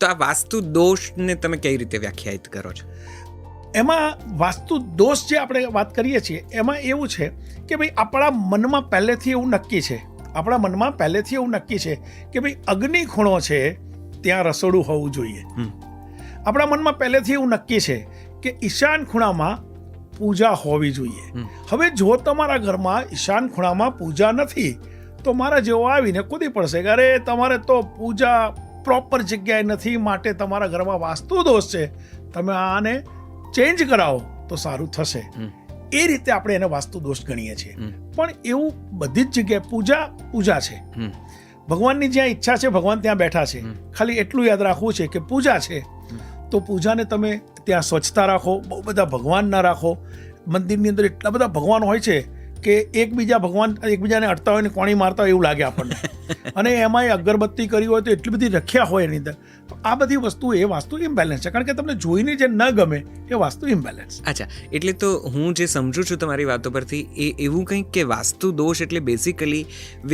તો આ વાસ્તુ દોષને તમે કઈ રીતે વ્યાખ્યાયિત કરો છો? એમાં વાસ્તુ દોષ જે આપણે વાત કરીએ છીએ એમાં એવું છે કે ભાઈ આપણા મનમાં પહેલેથી એવું નક્કી છે કે ભાઈ અગ્નિ ખૂણો છે ત્યાં રસોડું હોવું જોઈએ. આપણા મનમાં પહેલેથી એવું નક્કી છે કે ઈશાન ખૂણામાં પૂજા હોવી જોઈએ. હવે જો તમારા ઘરમાં ઈશાન ખૂણામાં પૂજા નથી તો મારા જેવો આવીને કૂદી પડશે કે અરે તમારે તો પૂજા પ્રોપર જગ્યાએ નથી, માટે તમારા ઘરમાં વાસ્તુ દોષ છે, તમે આને ચેન્જ કરાવો તો સારું થશે. એ રીતે આપણે એને વાસ્તુ દોષ ગણીએ છીએ. પણ એવું બધી જ જગ્યાએ પૂજા છે. ભગવાનની જ્યાં ઈચ્છા છે ભગવાન ત્યાં બેઠા છે. ખાલી એટલું યાદ રાખવું છે કે પૂજા છે તો પૂજાને તમે ત્યાં સ્વચ્છતા રાખો, બહુ બધા ભગવાન ના રાખો. મંદિરની અંદર એટલા બધા ભગવાન હોય છે કે એકબીજાને અડતા હોય ને કોણી મારતા હોય એવું લાગે આપણને. અને એમાંય અગરબત્તી કરી હોય તો એટલી બધી રખ્યા હોય એની અંદર. તો આ બધી વસ્તુ એ વાસ્તુ ઇમ્બેલેન્સ છે, કારણ કે તમને જોઈને જે ન ગમે એ વાસ્તુ ઇમ્બેલેન્સ. અચ્છા, એટલે તો હું જે સમજુ છું તમારી વાતો પરથી એ એવું કંઈક કે વાસ્તુ દોષ એટલે બેસિકલી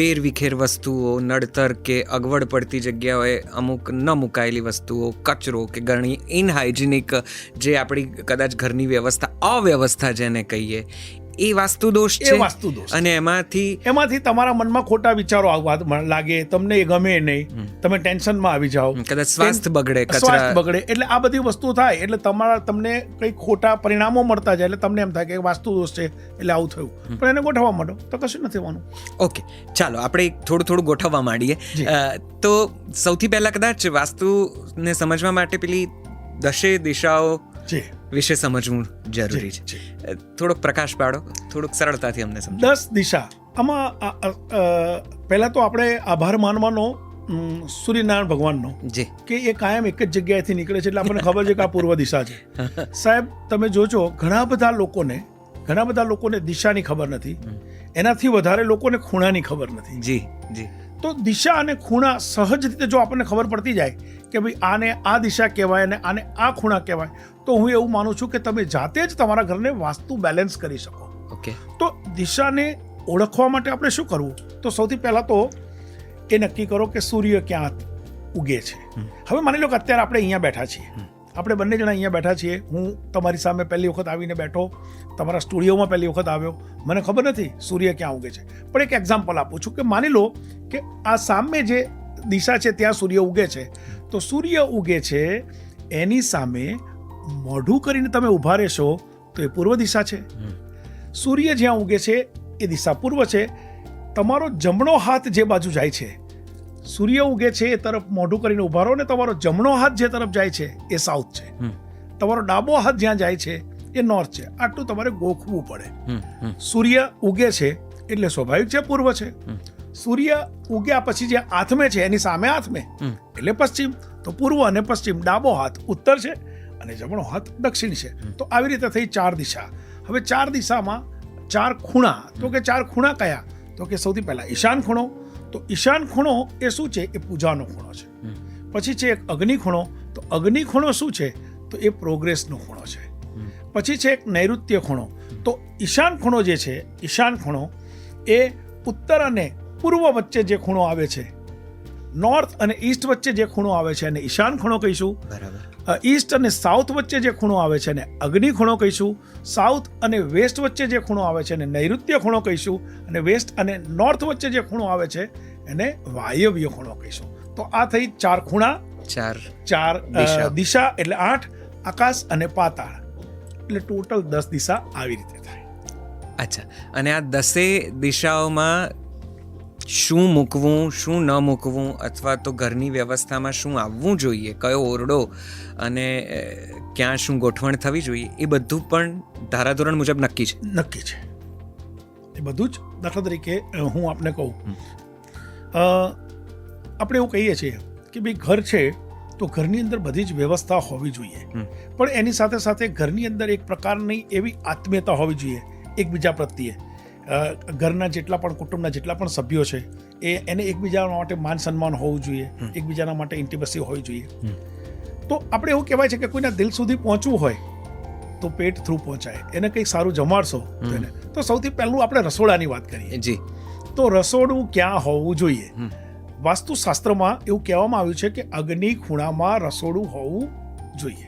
વેર વિખેર વસ્તુઓ, નડતર કે અગવડ પડતી જગ્યાઓએ અમુક ન મુકાયેલી વસ્તુઓ, કચરો કે ઘણી ઇનહાઇજિનિક જે આપણી કદાચ ઘરની વ્યવસ્થા, અવ્યવસ્થા જેને કહીએ, એ વાસ્તુ દોષ છે. અને એમાંથી તમારા મનમાં ખોટા વિચારો આવવા લાગે, તમને એ ગમે નહીં, તમે ટેન્શનમાં આવી જાઓ, કદાચ સ્વાસ્થ્ય બગડે, એટલે આ બધી વસ્તુ થાય એટલે તમને કંઈક ખોટા પરિણામો મળતા જાય એટલે તમને એમ થાય કે વાસ્તુ દોષ છે એટલે આવું થયું. પણ એને ગોઠવવા માંડો તો કશું નથી થવાનું. ઓકે, ચાલો આપણે થોડું ગોઠવવા માંડીએ. તો સૌથી પહેલા કદાચ વાસ્તુને સમજવા માટે પેલી 10 દિશાઓ વિશે સમજવું જરૂરી છે. થોડોક પ્રકાશ પાડો, થોડુંક સરળતાથી અમને સમજો. 10 દિશા આમાં પહેલા તો આપણે આભાર માનવાનો સૂર્યનારાયણ ભગવાનનો કે એ કાયમ એક જ જગ્યાએથી નીકળે છે એટલે આપણને ખબર છે કે આ પૂર્વ દિશા છે. સાહેબ તમે જોજો ઘણા બધા લોકોને દિશાની ખબર નથી, એનાથી વધારે લોકોને ખૂણાની ખબર નથી. જી. તો દિશા અને ખૂણા સહજ રીતે જો આપણને ખબર પડતી જાય કે ભાઈ આને આ દિશા કહેવાય અને આને આ ખૂણા કહેવાય, તો હું એવું માનું છું કે તમે જાતે જ તમારા ઘરને વાસ્તુ બેલેન્સ કરી શકો. ઓકે. તો દિશાને ઓળખવા માટે આપણે શું કરવું? તો સૌથી પહેલા તો એ નક્કી કરો કે સૂર્ય ક્યાં ઉગે છે. હવે માની લો કે અત્યારે આપણે અહીંયા બેઠા છીએ, આપણે બંને જણા અહીંયા બેઠા છીએ. હું તમારી સામે પહેલી વખત આવીને બેઠો, તમારા સ્ટુડિયોમાં પહેલી વખત આવ્યો, મને ખબર નથી સૂર્ય ક્યાં ઉગે છે. પણ એક એક્ઝામ્પલ આપું છું કે માની લો કે આ સામે જે દિશા છે ત્યાં સૂર્ય ઉગે છે. તો સૂર્ય ઉગે છે એની સામે મોઢું કરીને તમે ઊભા રહેશો તો એ પૂર્વ દિશા છે. સૂર્ય જ્યાં ઉગે છે એ દિશા પૂર્વ છે. તમારો જમણો હાથ જે બાજુ જાય છે, સૂર્ય ઉગે છે એ તરફ મોઢું કરીને ઊભા રહો ને તમારો જમણો હાથ જે તરફ જાય છે એ સાઉથ છે. તમારો ડાબો હાથ જ્યાં જાય છે એ નોર્થ છે. આટલું તમારે ગોખવું પડે. સૂર્ય ઉગે છે એટલે સ્વાભાવિક છે પૂર્વ છે. સૂર્ય ઉગ્યા પછી જે આથમે છે એની સામે આથમે એટલે પશ્ચિમ. તો પૂર્વ અને પશ્ચિમ, ડાબો હાથ ઉત્તર છે અને જમણો હાથ દક્ષિણ છે. તો આવી રીતે થઈ 4 દિશા. હવે 4 દિશામાં 4 ખૂણા. તો કે 4 ખૂણા કયા? તો કે સૌથી પહેલા ઈશાન ખૂણો. તો ઈશાન ખૂણો એ શું છે? એ પૂજાનો ખૂણો છે. પછી છે એક અગ્નિ ખૂણો. તો અગ્નિ ખૂણો શું છે? તો એ પ્રોગ્રેસનો ખૂણો છે. પછી છે એક નૈઋત્ય ખૂણો. તો ઈશાન ખૂણો જે છે, ઈશાન ખૂણો એ ઉત્તર અને પૂર્વ વચ્ચે જે ખૂણો આવે છે, નોર્થ અને ઈસ્ટ વચ્ચે જે ખૂણો આવે છે અને ઈશાન ખૂણો કહીશું. બરાબર. ઈસ્ટ અને સાઉથ વચ્ચે જે ખૂણો આવે છે અને અગ્નિ ખૂણો કહીશું. સાઉથ અને વેસ્ટ વચ્ચે જે ખૂણો આવે છે એને નૈઋત્ય ખૂણો કહીશું. અને વેસ્ટ અને નોર્થ વચ્ચે જે ખૂણો આવે છે એને વાયવ્ય ખૂણો કહીશું. તો આ થઈ 4 ખૂણા, 4 દિશા એટલે 8, આકાશ અને પાતાળ એટલે ટોટલ 10 દિશા આવી રીતે થાય. અચ્છા, અને આ 10 દિશાઓમાં શું મૂકવું, શું ન મૂકવું, અથવા તો ઘરની વ્યવસ્થામાં શું આવવું જોઈએ, કયો ઓરડો અને ક્યાં શું ગોઠવણ થવી જોઈએ, એ બધું પણ ધારાધોરણ મુજબ નક્કી છે. એ બધું જ. દાખલા તરીકે હું આપને કહું, આપણે એવું કહીએ છીએ કે ભાઈ ઘર છે તો ઘરની અંદર બધી જ વ્યવસ્થા હોવી જોઈએ, પણ એની સાથે સાથે ઘરની અંદર એક પ્રકારની એવી આત્મીયતા હોવી જોઈએ એકબીજા પ્રત્યે. ઘરના જેટલા પણ કુટુંબના જેટલા પણ સભ્યો છે એને એકબીજા માટે માન સન્માન હોવું જોઈએ, એકબીજાના માટે ઇન્ટિમસી હોવી જોઈએ. તો આપણે એવું કહેવાય છે કે કોઈના દિલ સુધી પહોંચવું હોય તો પેટ થ્રુ પહોંચાય. એને કંઈક સારું જમાડશો તો સૌથી પહેલું આપણે રસોડાની વાત કરીએ. તો રસોડું ક્યાં હોવું જોઈએ? વાસ્તુશાસ્ત્રમાં એવું કહેવામાં આવ્યું છે કે અગ્નિ ખૂણામાં રસોડું હોવું જોઈએ.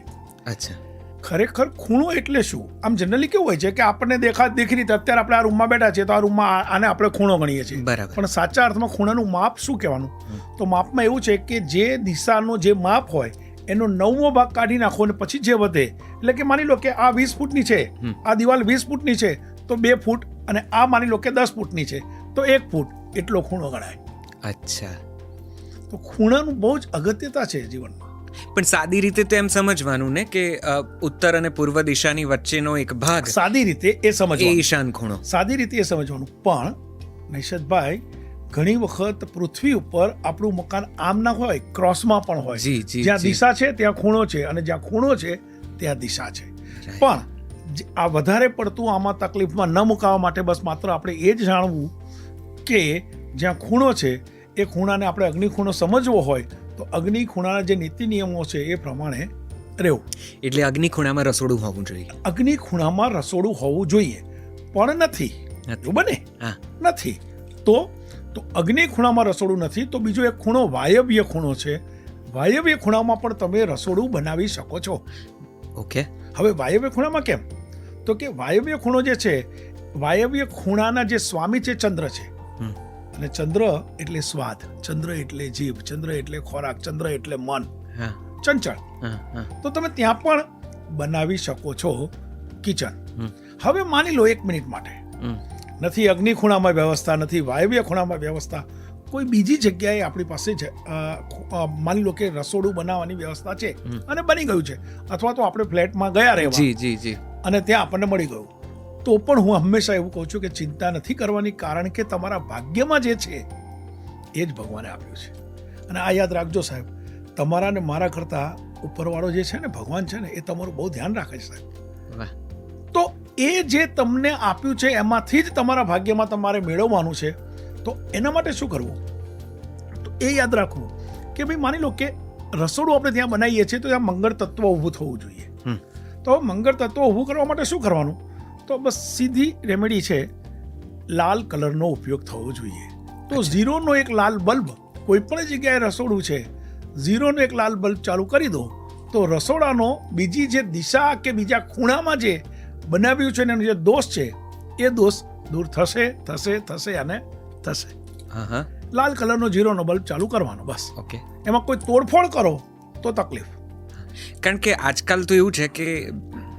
અચ્છા. ખરેખર ખૂણો એટલે શું? આમ જનરલી કેવું હોય છે કે આપણને દેખી રીતે અત્યારે આપણે આ રૂમમાં બેઠા છીએ તો આ રૂમમાં આને આપણે ખૂણો ગણીએ છીએ. બરાબર. પણ સાચા અર્થમાં ખૂણાનું માપ શું કહેવાનું? તો માપમાં એવું છે કે જે દિશાનો જે માપ હોય એનો 9મો ભાગ કાઢી નાખો અને પછી જે વધે, એટલે કે માની લો કે આ 20 ફૂટની છે, આ દિવાલ 20 ફૂટની છે તો 2 ફૂટ, અને આ માની લો કે 10 ફૂટની છે તો 1 ફૂટ એટલો ખૂણો ગણાય. અચ્છા. તો ખૂણાનું બહુ જ અગત્યતા છે જીવનમાં. પણ સાદી રીતે તો એમ સમજવાનું ને કે ઉત્તર અને પૂર્વ દિશાની વચ્ચેનો એક ભાગ સાદી રીતે એ એ સમજવાનું, ઈશાન ખૂણો. સાદી રીતે એ સમજવાનું. પણ નૈષદભાઈ, ઘણી વખત પૃથ્વી ઉપર આપણું મકાન આમ ના હોય, ક્રોસમાં પણ હોય. જી, જી, જ્યાં જી. દિશા છે ત્યાં ખૂણો છે, અને જ્યાં ખૂણો છે ત્યાં દિશા છે. પણ આ વધારે પડતું આમાં તકલીફમાં ન મુકાવા માટે બસ માત્ર આપણે એ જ જાણવું કે જ્યાં ખૂણો છે એ ખૂણાને આપણે અગ્નિ ખૂણો સમજવો હોય તો અગ્નિ ખૂણાના જે નીતિ નિયમો છે એ પ્રમાણે રહેવું. એટલે અગ્નિ ખૂણામાં રસોડું હોવું જોઈએ. અગ્નિ ખૂણામાં રસોડું હોવું જોઈએ, પણ નથી. એવું બને? હા. નથી. તો અગ્નિ ખૂણામાં રસોડું નથી તો બીજો એક ખૂણો વાયવ્ય ખૂણો છે. વાયવ્ય ખૂણામાં પણ તમે રસોડું બનાવી શકો છો. ઓકે. હવે વાયવ્ય ખૂણામાં કેમ? તો કે વાયવ્ય ખૂણો જે છે, વાયવ્ય ખૂણાના જે સ્વામી છે ચંદ્ર છે. અને ચંદ્ર એટલે સ્વાદ, ચંદ્ર એટલે જીભ, ચંદ્ર એટલે ખોરાક, ચંદ્ર એટલે મન, હા, ચંચળ. હા. તો તમે ત્યાં પણ બનાવી શકો છો કિચન. હવે માની લો 1 મિનિટ માટે નથી અગ્નિ ખૂણામાં વ્યવસ્થા, નથી વાયવ્ય ખૂણામાં વ્યવસ્થા, કોઈ બીજી જગ્યાએ આપણી પાસે માની લો કે રસોડું બનાવવાની વ્યવસ્થા છે અને બની ગયું છે, અથવા તો આપણે ફ્લેટમાં ગયા રહેવા, જી, જી, જી, અને ત્યાં આપણને મળી ગયું, તો પણ હું હંમેશા એવું કહું છું કે ચિંતા નથી કરવાની, કારણ કે તમારા ભાગ્યમાં જે છે એ જ ભગવાને આપ્યું છે. અને આ યાદ રાખજો સાહેબ, તમારા ને મારા કરતાં ઉપરવાળો જે છે ને, ભગવાન છે ને, એ તમારું બહુ ધ્યાન રાખે છે સાહેબ. વાહ. તો એ જે તમને આપ્યું છે એમાંથી જ તમારા ભાગ્યમાં તમારે મેળવવાનું છે. તો એના માટે શું કરવું? તો એ યાદ રાખવું કે ભાઈ માની લો કે રસોડું આપણે ત્યાં બનાવીએ છીએ તો ત્યાં મંગળ તત્વ ઊભું થવું જોઈએ. તો મંગળ તત્વ ઊભું કરવા માટે શું કરવાનું? તો બસ સીધી રેમેડી છે, લાલ કલરનો ઉપયોગ થવો જોઈએ. તો 0નો એક લાલ બલ્બ, કોઈ પણ જગ્યાએ રસોડું છે, 0નો એક લાલ બલ્બ ચાલુ કરી દો તો રસોડાનો બીજી જે દિશા કે બીજા ખૂણામાં જે બનાવ્યું છે એનો જે દોષ છે એ દોષ દૂર થશે અને થશે. હા. લાલ કલરનો 0નો બલ્બ ચાલુ કરવાનો, બસ. ઓકે. એમાં કોઈ તોડફોડ કરો તો તકલીફ. કારણ કે આજકાલ તો એવું છે કે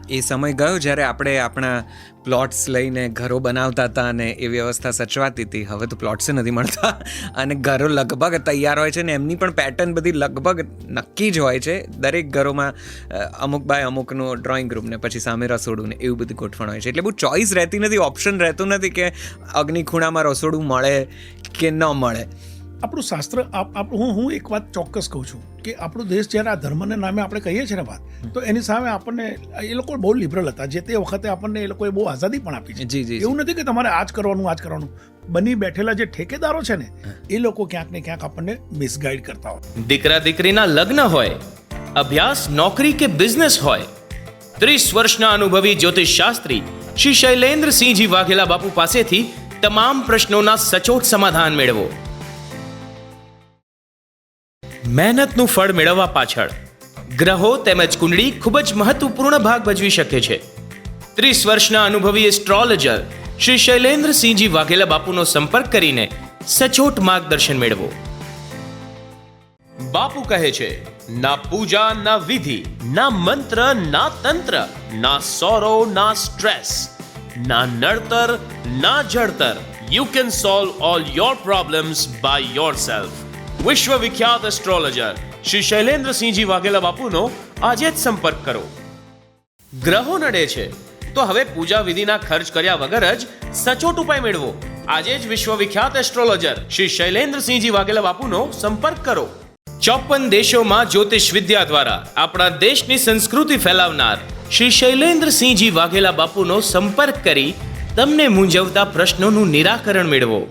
એ સમય ગયો જ્યારે આપણે આપણા પ્લોટ્સ લઈને ઘરો બનાવતા હતા અને એ વ્યવસ્થા સચવાતી હતી. હવે તો પ્લોટ્સ નથી મળતા અને ઘરો લગભગ તૈયાર હોય છે ને એમની પણ પેટર્ન બધી લગભગ નક્કી જ હોય છે. દરેક ઘરોમાં અમુક બાય અમુકનું ડ્રોઈંગ રૂમ ને પછી સામે રસોડું ને એવું બધું ગોઠવણ હોય છે. એટલે બહુ ચોઈસ રહેતી નથી, ઓપ્શન રહેતું નથી કે અગ્નિ ખૂણામાં રસોડું મળે કે ન મળે. આપણું શાસ્ત્ર, હું એક વાત ચોક્કસ કહું છું કે આપણો દેશ જ્યારે આ ધર્મના નામે આપણે કહીએ છીએ ને વાત, તો એની સામે આપણને એ લોકો બહુ લિબરલ હતા. જે તે વખતે આપણને એ લોકોએ બહુ આઝાદી પણ આપી છે. જી, જી. એવું નથી કે તમારે આ જ કરવાનું. બની બેઠેલા જે ઠેકેદારો છે ને એ લોકો ક્યાંક ને ક્યાંક આપણને મિસગાઈડ કરતા હોય. દીકરા દીકરીના લગ્ન હોય, અભ્યાસ, નોકરી કે બિઝનેસ હોય, 30 વર્ષના અનુભવી જ્યોતિષ શાસ્ત્રી શ્રી શૈલેન્દ્રસિંહજી વાઘેલા બાપુ પાસેથી તમામ પ્રશ્નોના સચોટ સમાધાન મેળવો. મહેનતનું ફળ મેળવવા પાછળ ગ્રહો તેમજ કુંડળી ખૂબ જ મહત્વપૂર્ણ ભાગ ભજવી શકે છે. 30 વર્ષના અનુભવી એસ્ટ્રોલોજર શ્રી શૈલેન્દ્રસિંહજી વાઘેલા બાપુનો સંપર્ક કરીને સચોટ માર્ગદર્શન મેળવો. બાપુ કહે છે, ના પૂજા, ના વિધિ, ના મંત્ર, ના તંત્ર, ના સોરો, ના સ્ટ્રેસ, ના નડતર, ના જળતર. You can solve all your problems by yourself. વિશ્વ વિખ્યાત એસ્ટ્રોલોજર શ્રી શૈલેન્દ્રસિંહજી વાઘેલા બાપુનો આજે જ સંપર્ક કરો. ગ્રહો નડે છે તો હવે પૂજા વિધિના ખર્ચ કર્યા વગર જ સચોટ ઉપાય મેળવો. આજે જ વિશ્વ વિખ્યાત એસ્ટ્રોલોજર શ્રી શૈલેન્દ્રસિંહજી વાઘેલા બાપુનો સંપર્ક કરો. 54 દેશોમાં જ્યોતિષ વિદ્યા દ્વારા આપણા દેશની સંસ્કૃતિ ફેલાવનાર શ્રી શૈલેન્દ્રસિંહજી વાઘેલા બાપુનો સંપર્ક કરી તમને મૂંઝવતા પ્રશ્નોનું નિરાકરણ મેળવો.